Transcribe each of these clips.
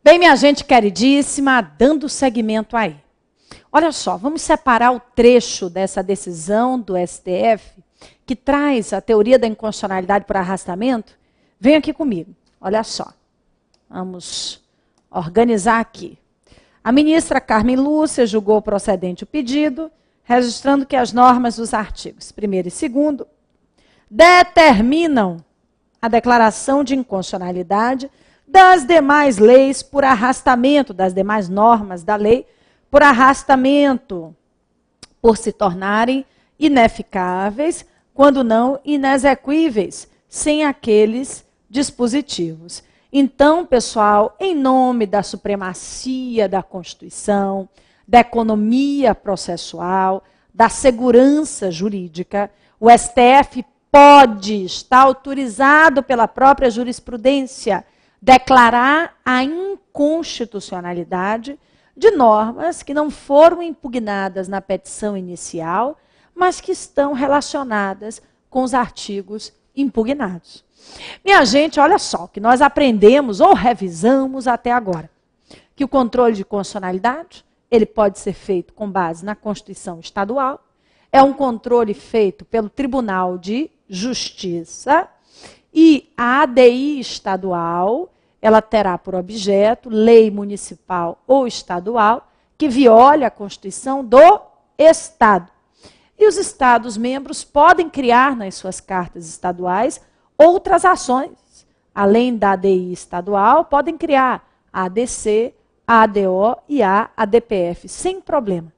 Bem, minha gente queridíssima, dando seguimento aí. Olha só, vamos separar o trecho dessa decisão do STF que traz a teoria da inconstitucionalidade por arrastamento. Vem aqui comigo, olha só. Vamos organizar aqui. A ministra Carmen Lúcia julgou procedente o pedido, registrando que as normas dos artigos 1º e 2º determinam a declaração de inconstitucionalidade das demais leis por arrastamento, das demais normas da lei, por arrastamento, por se tornarem ineficáveis, quando não inexequíveis, sem aqueles dispositivos. Então, pessoal, em nome da supremacia da Constituição, da economia processual, da segurança jurídica, o STF pode estar autorizado pela própria jurisprudência declarar a inconstitucionalidade de normas que não foram impugnadas na petição inicial, mas que estão relacionadas com os artigos impugnados. Minha gente, olha só, o que nós aprendemos ou revisamos até agora. Que o controle de constitucionalidade, ele pode ser feito com base na Constituição Estadual, é um controle feito pelo Tribunal de Justiça, e a ADI estadual, ela terá por objeto lei municipal ou estadual que viole a Constituição do Estado. E os Estados-membros podem criar nas suas cartas estaduais outras ações. Além da ADI estadual, podem criar a ADC, a ADO e a ADPF, sem problema.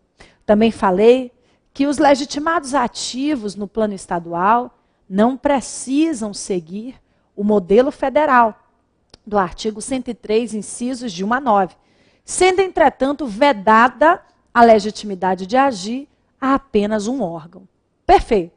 Também falei que os legitimados ativos no plano estadual não precisam seguir o modelo federal do artigo 103, incisos de 1 a 9, sendo, entretanto, vedada a legitimidade de agir a apenas um órgão. Perfeito.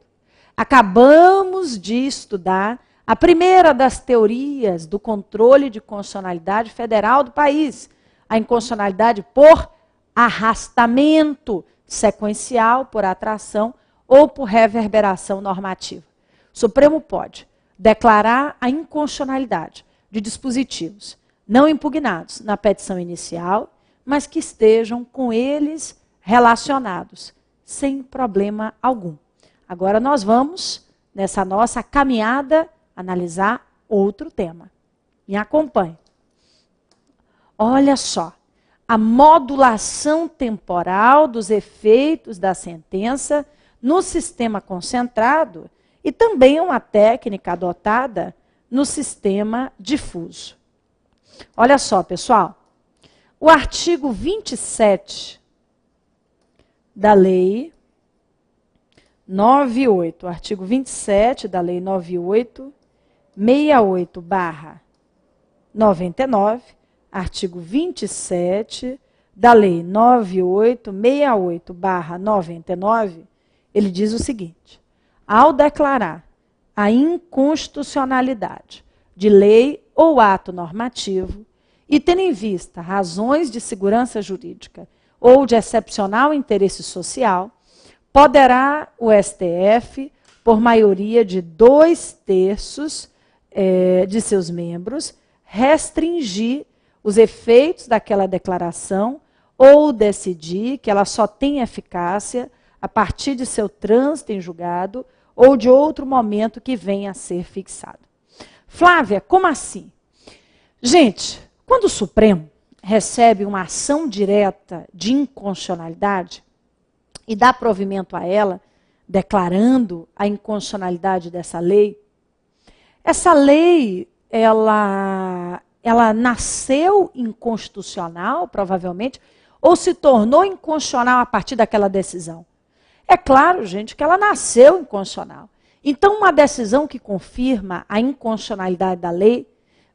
Acabamos de estudar a primeira das teorias do controle de constitucionalidade federal do país, a inconstitucionalidade por arrastamento sequencial, por atração ou por reverberação normativa. O Supremo pode declarar a inconstitucionalidade de dispositivos não impugnados na petição inicial, mas que estejam com eles relacionados, sem problema algum. Agora nós vamos, nessa nossa caminhada, analisar outro tema. Me acompanhe. Olha só, a modulação temporal dos efeitos da sentença no sistema concentrado e também uma técnica adotada no sistema difuso. Olha só, pessoal, o artigo 27 da Lei 98, o artigo 27 da Lei 9868/99, artigo 27 da Lei 9868/99, ele diz o seguinte: ao declarar a inconstitucionalidade de lei ou ato normativo e tendo em vista razões de segurança jurídica ou de excepcional interesse social, poderá o STF, por maioria de 2/3 de seus membros, restringir os efeitos daquela declaração ou decidir que ela só tem eficácia a partir de seu trânsito em julgado ou de outro momento que venha a ser fixado. Flávia, como assim? Gente, quando o Supremo recebe uma ação direta de inconstitucionalidade e dá provimento a ela, declarando a inconstitucionalidade dessa lei, essa lei, ela nasceu inconstitucional, provavelmente, ou se tornou inconstitucional a partir daquela decisão? É claro, gente, que ela nasceu inconstitucional. Então, uma decisão que confirma a inconstitucionalidade da lei,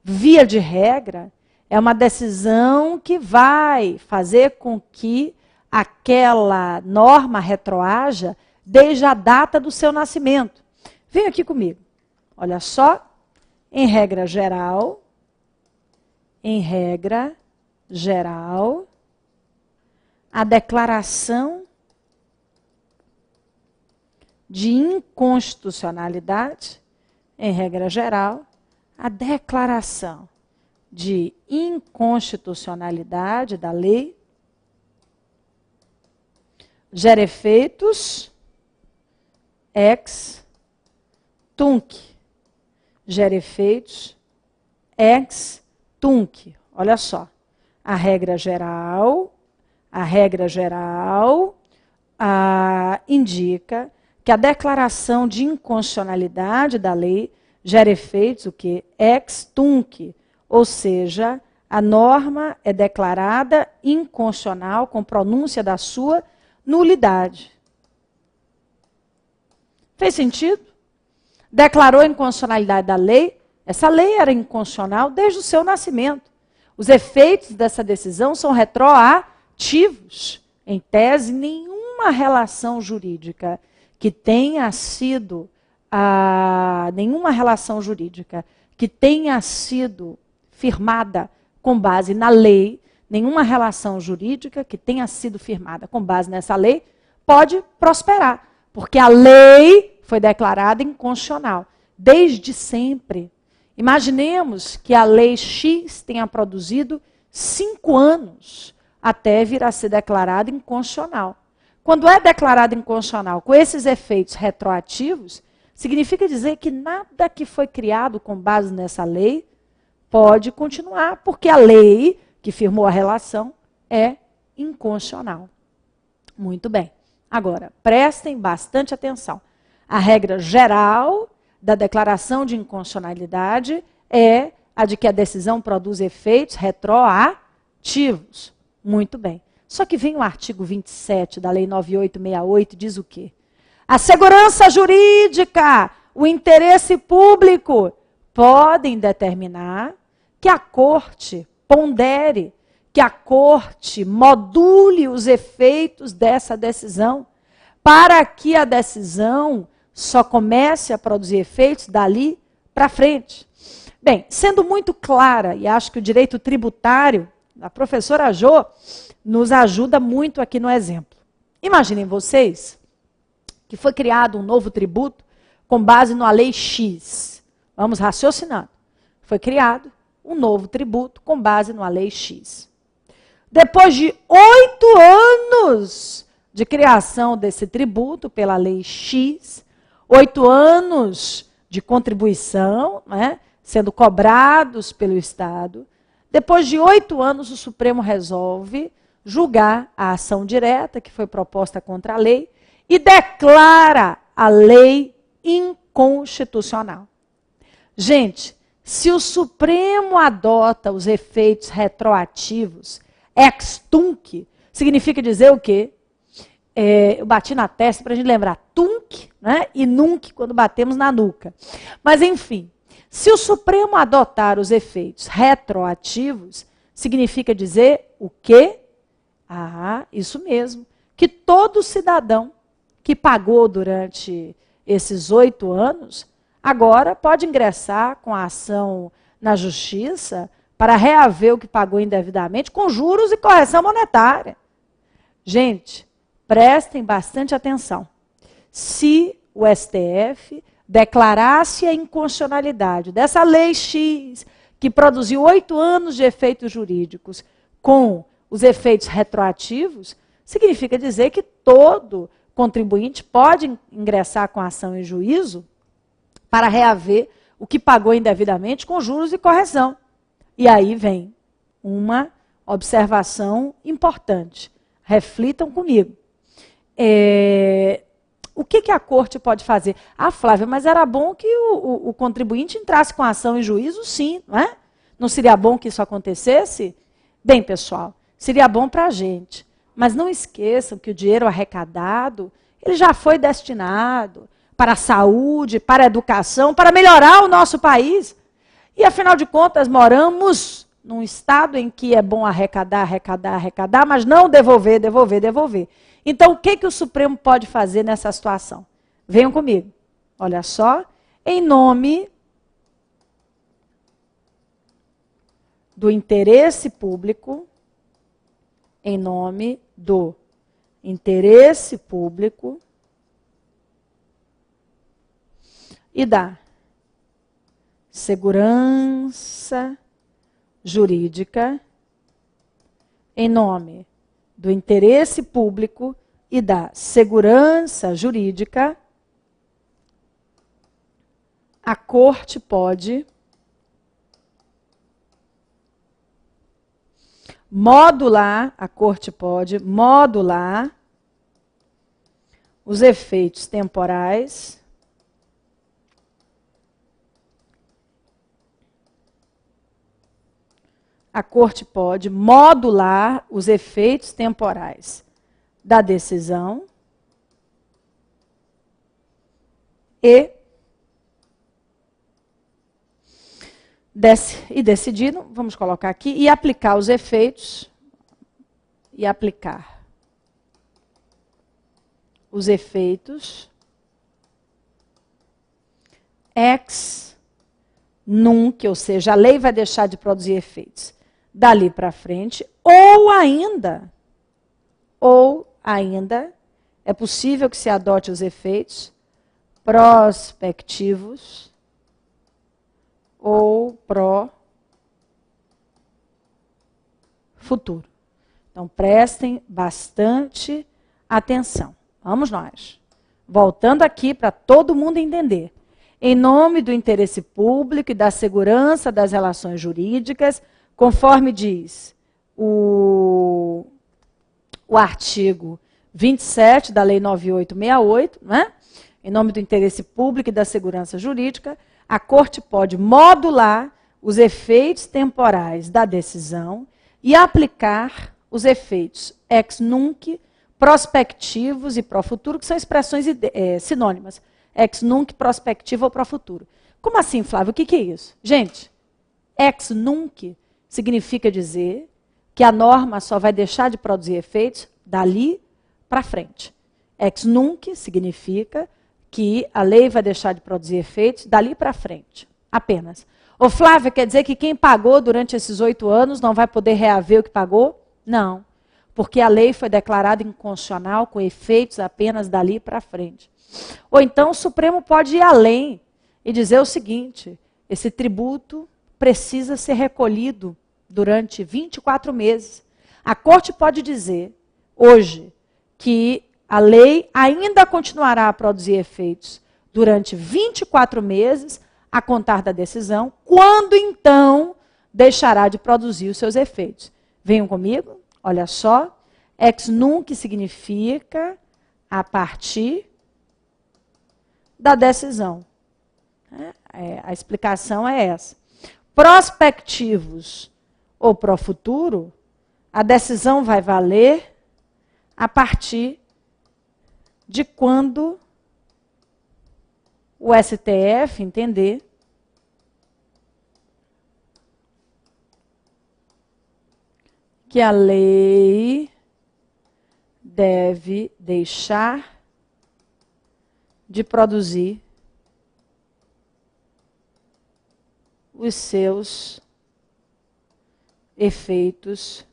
via de regra, é uma decisão que vai fazer com que aquela norma retroaja desde a data do seu nascimento. Vem aqui comigo. Olha só, em regra geral, a declaração de inconstitucionalidade, em regra geral, a declaração de inconstitucionalidade da lei gera efeitos ex tunc. Gera efeitos ex tunc. Olha só. A regra geral indica que a declaração de inconstitucionalidade da lei gera efeitos o quê? Ex tunc. Ou seja, a norma é declarada inconstitucional com pronúncia da sua nulidade. Fez sentido? Declarou a inconstitucionalidade da lei. Essa lei era inconstitucional desde o seu nascimento. Os efeitos dessa decisão são retroativos. Em tese, nenhuma relação jurídica que tenha sido firmada com base na lei, nenhuma relação jurídica que tenha sido firmada com base nessa lei pode prosperar, porque a lei foi declarada inconstitucional desde sempre. Imaginemos que a lei X tenha produzido 5 anos até vir a ser declarada inconstitucional. Quando é declarada inconstitucional com esses efeitos retroativos, significa dizer que nada que foi criado com base nessa lei pode continuar, porque a lei que firmou a relação é inconstitucional. Muito bem. Agora, prestem bastante atenção. A regra geral da declaração de inconstitucionalidade é a de que a decisão produz efeitos retroativos. Muito bem. Só que vem o artigo 27 da Lei 9868 e diz o quê? A segurança jurídica, o interesse público podem determinar que a Corte pondere, que a Corte module os efeitos dessa decisão, para que a decisão só comece a produzir efeitos dali para frente. Bem, sendo muito clara, e acho que o direito tributário, a professora Jô, nos ajuda muito aqui no exemplo. Imaginem vocês que foi criado um novo tributo com base na lei X. Vamos raciocinando. Foi criado um novo tributo com base na lei X. Depois de 8 anos de criação desse tributo pela lei X, 8 anos de contribuição, né, sendo cobrados pelo Estado, depois de 8 anos o Supremo resolve julgar a ação direta que foi proposta contra a lei e declara a lei inconstitucional. Gente, se o Supremo adota os efeitos retroativos ex tunc, significa dizer o quê? Eu bati na testa para a gente lembrar tunc, né, e nunc quando batemos na nuca. Mas enfim, se o Supremo adotar os efeitos retroativos, significa dizer o quê? Isso mesmo, que todo cidadão que pagou durante esses 8 anos, agora pode ingressar com a ação na justiça para reaver o que pagou indevidamente com juros e correção monetária. Gente, prestem bastante atenção. Se o STF declarasse a inconstitucionalidade dessa lei X, que produziu 8 anos de efeitos jurídicos com os efeitos retroativos, significa dizer que todo contribuinte pode ingressar com ação em juízo para reaver o que pagou indevidamente com juros e correção. E aí vem uma observação importante. Reflitam comigo. O que a Corte pode fazer? Flávia, mas era bom que o contribuinte entrasse com ação em juízo, sim, não é? Não seria bom que isso acontecesse? Bem, pessoal, seria bom para a gente. Mas não esqueçam que o dinheiro arrecadado, ele já foi destinado para a saúde, para a educação, para melhorar o nosso país. E, afinal de contas, moramos num estado em que é bom arrecadar, mas não devolver. Então, o que o Supremo pode fazer nessa situação? Venham comigo. Olha só, em nome do interesse público, e da segurança jurídica em nome do interesse público e da segurança jurídica, a Corte pode modular os efeitos temporais da decisão e decidiram, vamos colocar aqui, e aplicar os efeitos, ex nunc, ou seja, a lei vai deixar de produzir efeitos dali para frente, ou ainda, é possível que se adote os efeitos prospectivos ou pro-futuro. Então, prestem bastante atenção. Vamos nós. Voltando aqui para todo mundo entender. Em nome do interesse público e da segurança das relações jurídicas, conforme diz o artigo 27 da Lei 9868, né? Em nome do interesse público e da segurança jurídica, a Corte pode modular os efeitos temporais da decisão e aplicar os efeitos ex nunc, prospectivos e pro-futuro, que são expressões sinônimas. Ex nunc, prospectivo ou pro-futuro. Como assim, Flávio? O que é isso? Gente, ex nunc significa dizer que a norma só vai deixar de produzir efeitos dali para frente. Ex nunc significa que a lei vai deixar de produzir efeitos dali para frente, apenas. Ô Flávia, quer dizer que quem pagou durante esses 8 anos não vai poder reaver o que pagou? Não, porque a lei foi declarada inconstitucional com efeitos apenas dali para frente. Ou então o Supremo pode ir além e dizer o seguinte, esse tributo precisa ser recolhido durante 24 meses. A Corte pode dizer, hoje, que a lei ainda continuará a produzir efeitos durante 24 meses, a contar da decisão, quando então deixará de produzir os seus efeitos. Venham comigo, olha só. Ex nunc significa a partir da decisão. A explicação é essa. Prospectivos ou pro-futuro, a decisão vai valer a partir de quando o STF entender que a lei deve deixar de produzir os seus efeitos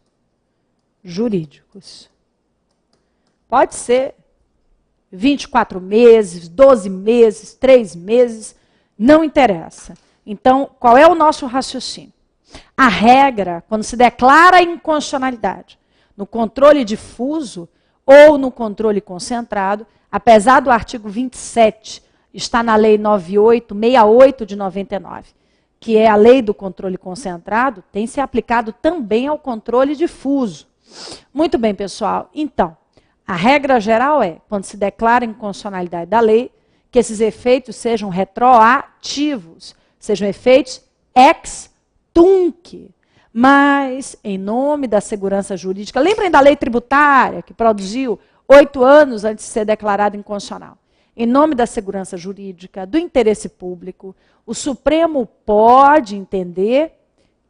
jurídicos. Pode ser 24 meses, 12 meses, 3 meses, não interessa. Então, qual é o nosso raciocínio? A regra, quando se declara a inconstitucionalidade no controle difuso ou no controle concentrado, apesar do artigo 27, está na Lei 9868 de 99, que é a lei do controle concentrado, tem se aplicado também ao controle difuso. Muito bem, pessoal. Então, a regra geral é, quando se declara a inconstitucionalidade da lei, que esses efeitos sejam retroativos, sejam efeitos ex tunc. Mas, em nome da segurança jurídica, lembrem da lei tributária, que produziu 8 anos antes de ser declarada inconstitucional. Em nome da segurança jurídica, do interesse público, o Supremo pode entender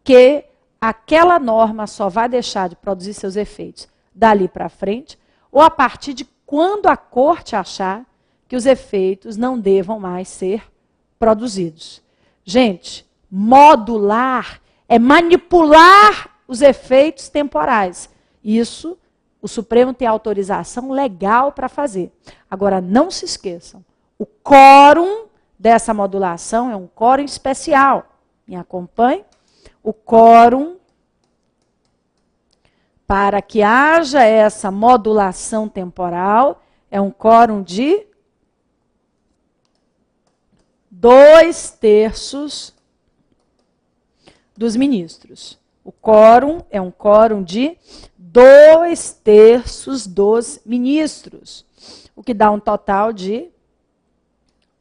que aquela norma só vai deixar de produzir seus efeitos dali para frente, ou a partir de quando a Corte achar que os efeitos não devam mais ser produzidos. Gente, modular é manipular os efeitos temporais. Isso o Supremo tem autorização legal para fazer. Agora, não se esqueçam, o quórum dessa modulação é um quórum especial. Me acompanhe? o quórum, para que haja essa modulação temporal, é um quórum de 2/3 dos ministros. O quórum é um quórum de 2/3 dos ministros, o que dá um total de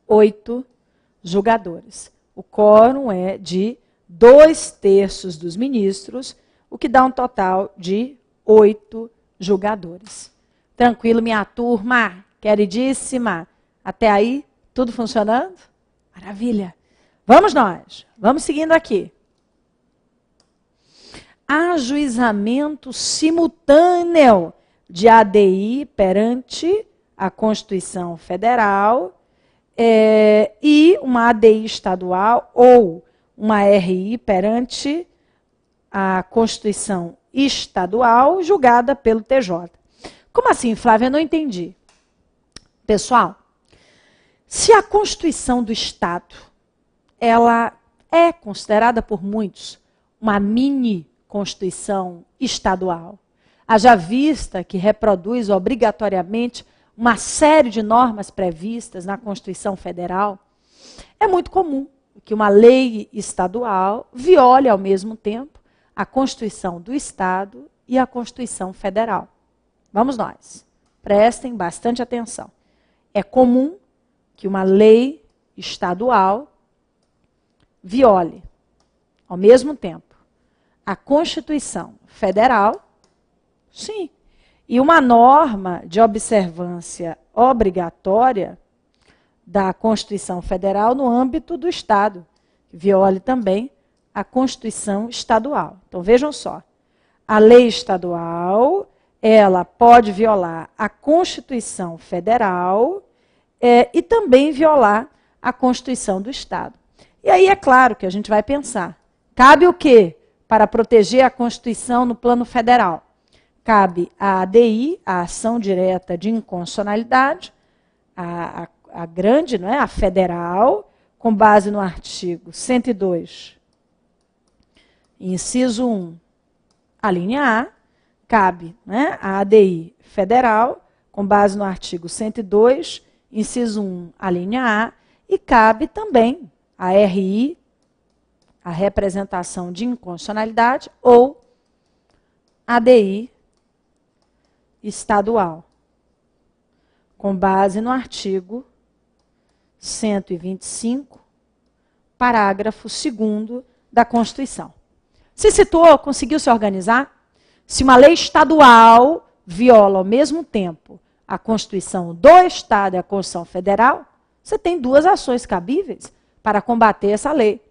8 julgadores. O quórum é de 2/3 dos ministros, o que dá um total de 8 julgadores. Tranquilo, minha turma, queridíssima? Até aí, tudo funcionando? Maravilha. Vamos nós, vamos seguindo aqui. Ajuizamento simultâneo de ADI perante a Constituição Federal e uma ADI estadual ou uma RI perante a Constituição Estadual julgada pelo TJ. Como assim, Flávia? Eu não entendi. Pessoal, se a Constituição do Estado, ela é considerada por muitos uma mini Constituição estadual, haja vista que reproduz obrigatoriamente uma série de normas previstas na Constituição Federal, é muito comum que uma lei estadual viole ao mesmo tempo a Constituição do Estado e a Constituição Federal. Vamos nós, prestem bastante atenção. É comum que uma lei estadual viole, ao mesmo tempo, a Constituição Federal, sim, e uma norma de observância obrigatória da Constituição Federal no âmbito do Estado, que viole também a Constituição Estadual. Então, vejam só, a lei estadual, ela pode violar a Constituição Federal e também violar a Constituição do Estado. E aí é claro que a gente vai pensar, cabe o quê para proteger a Constituição no plano federal? Cabe a ADI, a ação direta de inconstitucionalidade, a grande, não é? A federal, com base no artigo 102, inciso 1, a linha A, cabe, né, a ADI federal, com base no artigo 102, inciso 1, a linha A, e cabe também a RI, a representação de inconstitucionalidade, ou ADI estadual, com base no artigo 125, parágrafo 2º da Constituição. Se situou? Conseguiu se organizar? Se uma lei estadual viola ao mesmo tempo a Constituição do Estado e a Constituição Federal, você tem duas ações cabíveis para combater essa lei.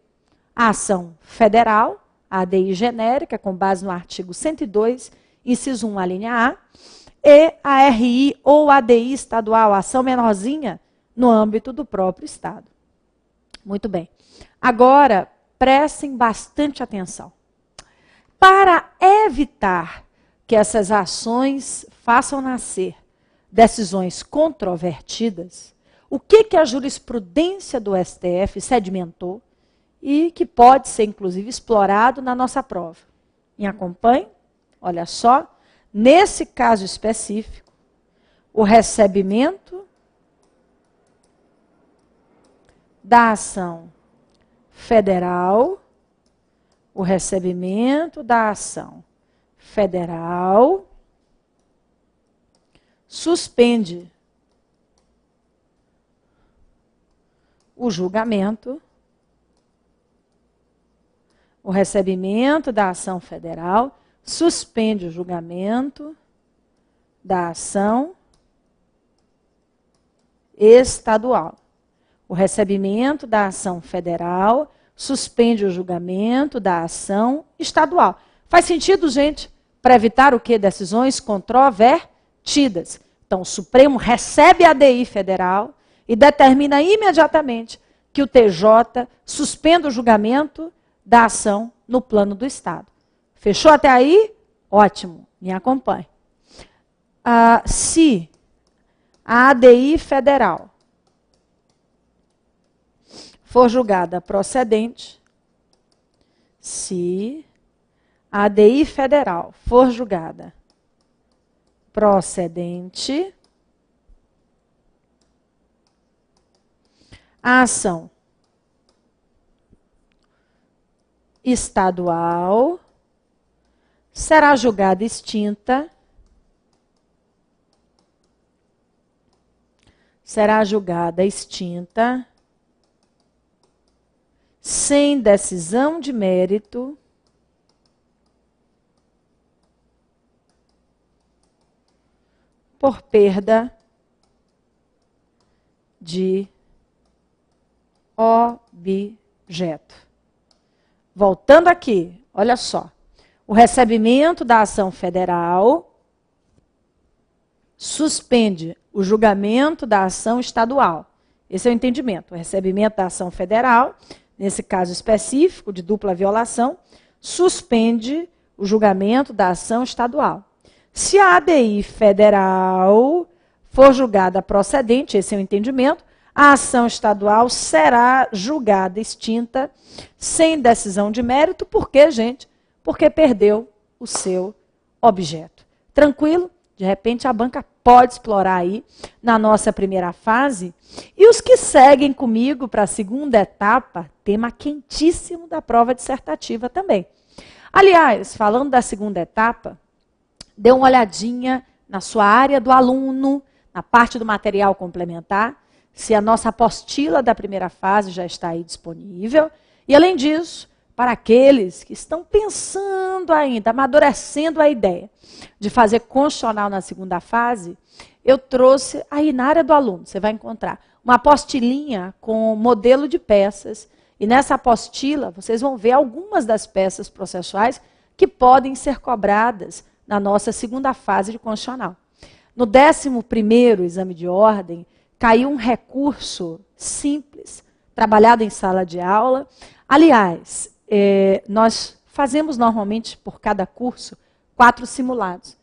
A ação federal, a ADI genérica, com base no artigo 102, inciso 1, a linha A, e a RI ou ADI estadual, a ação menorzinha, no âmbito do próprio Estado. Muito bem. Agora, prestem bastante atenção. Para evitar que essas ações façam nascer decisões controvertidas, o que a jurisprudência do STF sedimentou e que pode ser, inclusive, explorado na nossa prova? Me acompanhe? Olha só. Nesse caso específico, o recebimento da ação federal, o recebimento da ação federal suspende o julgamento, o recebimento da ação federal suspende o julgamento da ação estadual. O recebimento da ação federal suspende o julgamento da ação estadual. Faz sentido, gente? Para evitar o quê? Decisões controvertidas. Então, o Supremo recebe a ADI federal e determina imediatamente que o TJ suspenda o julgamento da ação no plano do Estado. Fechou até aí? Ótimo, me acompanhe. Se a ADI federal for julgada procedente, Se a ADI federal for julgada procedente, a ação estadual será julgada extinta, sem decisão de mérito por perda de objeto. Voltando aqui, olha só. O recebimento da ação federal suspende o julgamento da ação estadual. Esse é o entendimento. O recebimento da ação federal, nesse caso específico de dupla violação, suspende o julgamento da ação estadual. Se a ADI federal for julgada procedente, esse é o entendimento, a ação estadual será julgada extinta sem decisão de mérito. Por quê, gente? Porque perdeu o seu objeto. Tranquilo? De repente a banca pode explorar aí na nossa primeira fase. E os que seguem comigo para a segunda etapa, tema quentíssimo da prova dissertativa também. Aliás, falando da segunda etapa, dê uma olhadinha na sua área do aluno, na parte do material complementar, se a nossa apostila da primeira fase já está aí disponível. E além disso, para aqueles que estão pensando ainda, amadurecendo a ideia de fazer constitucional na segunda fase, eu trouxe aí na área do aluno, você vai encontrar uma apostilinha com modelo de peças, e nessa apostila vocês vão ver algumas das peças processuais que podem ser cobradas na nossa segunda fase de constitucional. No 11º exame de ordem, caiu um recurso simples, trabalhado em sala de aula. Aliás, nós fazemos normalmente, por cada curso, 4 simulados.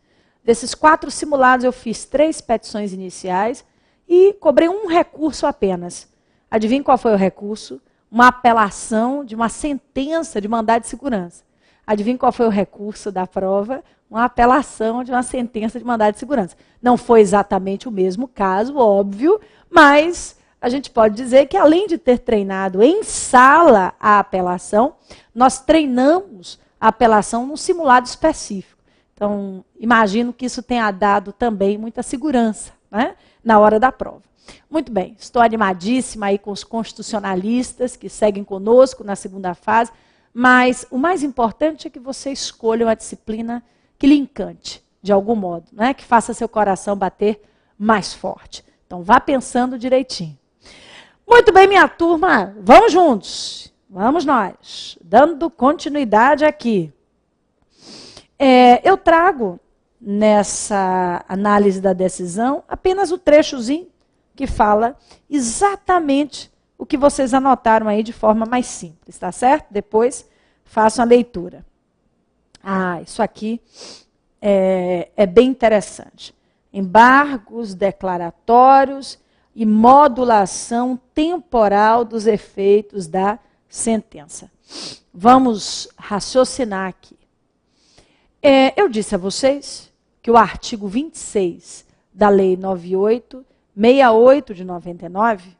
Desses 4 simulados, eu fiz 3 petições iniciais e cobrei um recurso apenas. Adivinha qual foi o recurso? Uma apelação de uma sentença de mandado de segurança. Adivinha qual foi o recurso da prova? Uma apelação de uma sentença de mandado de segurança. Não foi exatamente o mesmo caso, óbvio, mas a gente pode dizer que, além de ter treinado em sala a apelação, nós treinamos a apelação num simulado específico. Então, imagino que isso tenha dado também muita segurança, né, na hora da prova. Muito bem, estou animadíssima aí com os constitucionalistas que seguem conosco na segunda fase, mas o mais importante é que você escolha uma disciplina que lhe encante, de algum modo, né, que faça seu coração bater mais forte. Então, vá pensando direitinho. Muito bem, minha turma, vamos juntos. Vamos nós, dando continuidade aqui. Eu trago nessa análise da decisão apenas o trechozinho que fala exatamente o que vocês anotaram aí de forma mais simples, tá certo? Depois façam a leitura. Isso aqui é bem interessante. Embargos declaratórios e modulação temporal dos efeitos da sentença. Vamos raciocinar aqui. Eu disse a vocês que o artigo 26 da Lei 9868 de 99,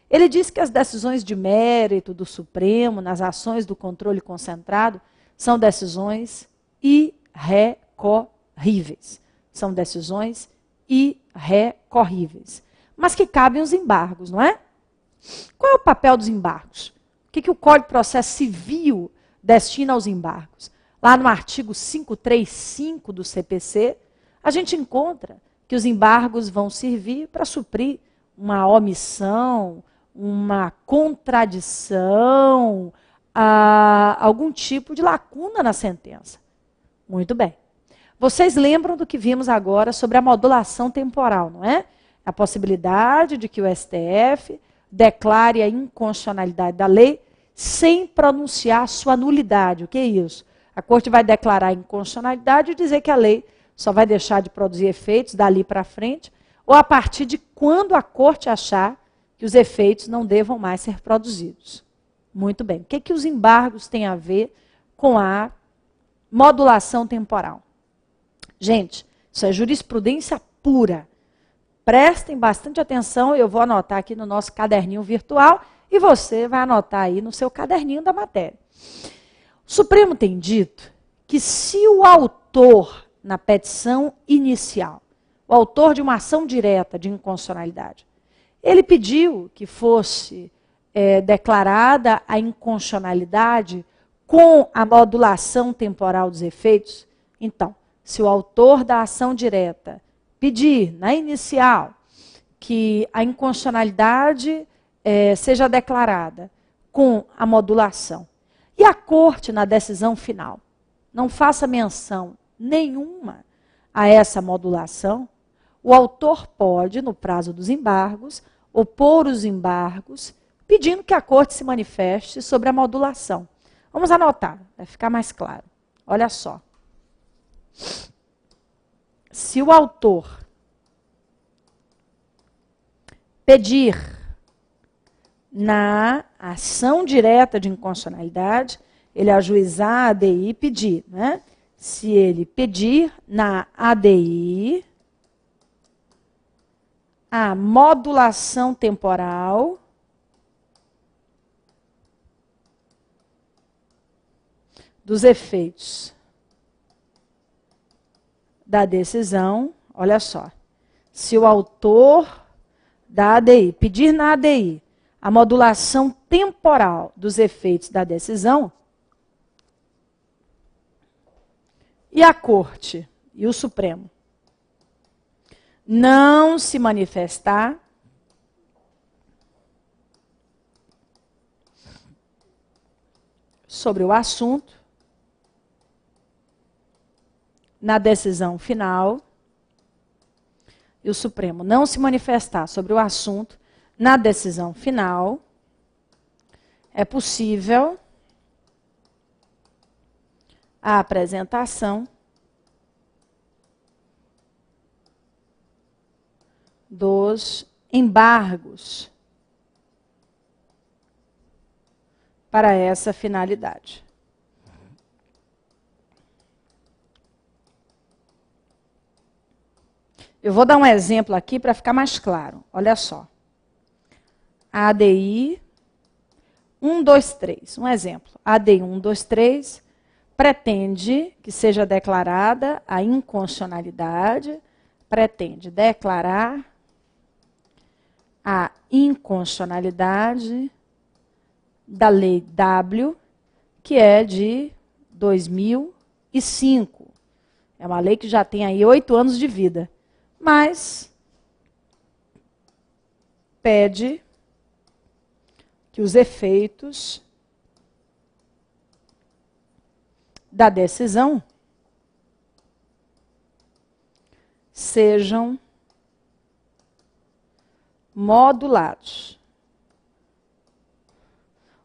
ele diz que as decisões de mérito do Supremo nas ações do controle concentrado são decisões irrecorríveis. São decisões irrecorríveis. Mas que cabem os embargos, não é? Qual é o papel dos embargos? O que o Código de Processo Civil destina aos embargos? Lá no artigo 535 do CPC, a gente encontra que os embargos vão servir para suprir uma omissão, uma contradição, algum tipo de lacuna na sentença. Muito bem. Vocês lembram do que vimos agora sobre a modulação temporal, não é? A possibilidade de que o STF declare a inconstitucionalidade da lei sem pronunciar sua nulidade. O que é isso? A Corte vai declarar a inconstitucionalidade e dizer que a lei só vai deixar de produzir efeitos dali para frente, ou a partir de quando a Corte achar que os efeitos não devam mais ser produzidos. Muito bem. O que os embargos têm a ver com a modulação temporal. Gente, isso é jurisprudência pura. Prestem bastante atenção, eu vou anotar aqui no nosso caderninho virtual e você vai anotar aí no seu caderninho da matéria. O Supremo tem dito que se o autor, na petição inicial, o autor de uma ação direta de inconstitucionalidade, ele pediu que fosse declarada a inconstitucionalidade com a modulação temporal dos efeitos, então, se o autor da ação direta pedir, na inicial, que a inconstitucionalidade seja declarada com a modulação, e a corte, na decisão final, não faça menção nenhuma a essa modulação, o autor pode, no prazo dos embargos, opor os embargos, pedindo que a corte se manifeste sobre a modulação. Vamos anotar, vai ficar mais claro. Olha só. Se o autor pedir na ação direta de inconstitucionalidade, ele ajuizar a ADI e pedir, né? Se ele pedir na ADI a modulação temporal dos efeitos da decisão, olha só, se o autor da ADI pedir na ADI a modulação temporal dos efeitos da decisão, e a Corte e o Supremo não se manifestar, sobre o assunto, na decisão final, e o Supremo não se manifestar sobre o assunto, na decisão final, é possível a apresentação dos embargos para essa finalidade. Eu vou dar um exemplo aqui para ficar mais claro. Olha só. A ADI 123, um exemplo. A ADI 123 pretende que seja declarada a inconstitucionalidade, pretende declarar a inconstitucionalidade da Lei W, que é de 2005. É uma lei que já tem aí 8 anos de vida. Mas pede que os efeitos da decisão sejam modulados.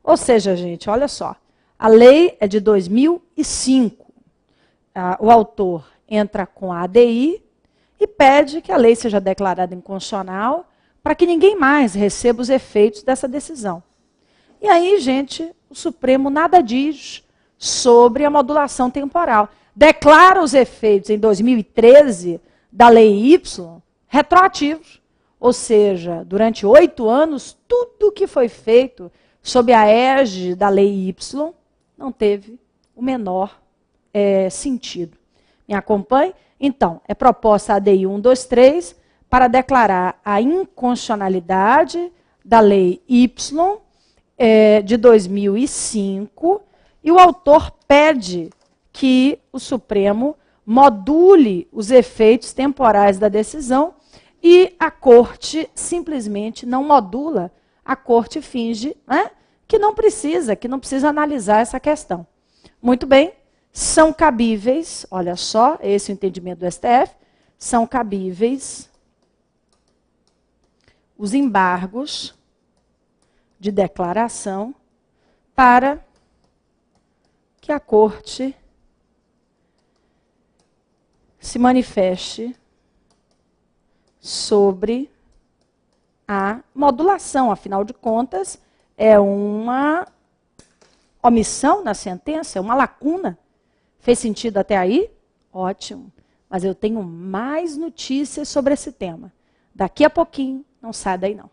Ou seja, gente, olha só, a lei é de 2005. O autor entra com a ADI e pede que a lei seja declarada inconstitucional para que ninguém mais receba os efeitos dessa decisão. E aí, gente, o Supremo nada diz sobre a modulação temporal. Declara os efeitos em 2013 da Lei Y retroativos. Ou seja, durante 8 anos, tudo que foi feito sob a égide da Lei Y não teve o menor sentido. Me acompanhe? Então, é proposta a ADI 123 para declarar a inconstitucionalidade da Lei Y de 2005 e o autor pede que o Supremo module os efeitos temporais da decisão e a Corte simplesmente não modula, a Corte finge, né, que não precisa analisar essa questão. Muito bem. São cabíveis, olha só, esse é o entendimento do STF, são cabíveis os embargos de declaração para que a Corte se manifeste sobre a modulação. Afinal de contas, é uma omissão na sentença? Uma lacuna? Fez sentido até aí? Ótimo. Mas eu tenho mais notícias sobre esse tema. Daqui a pouquinho, não sai daí não.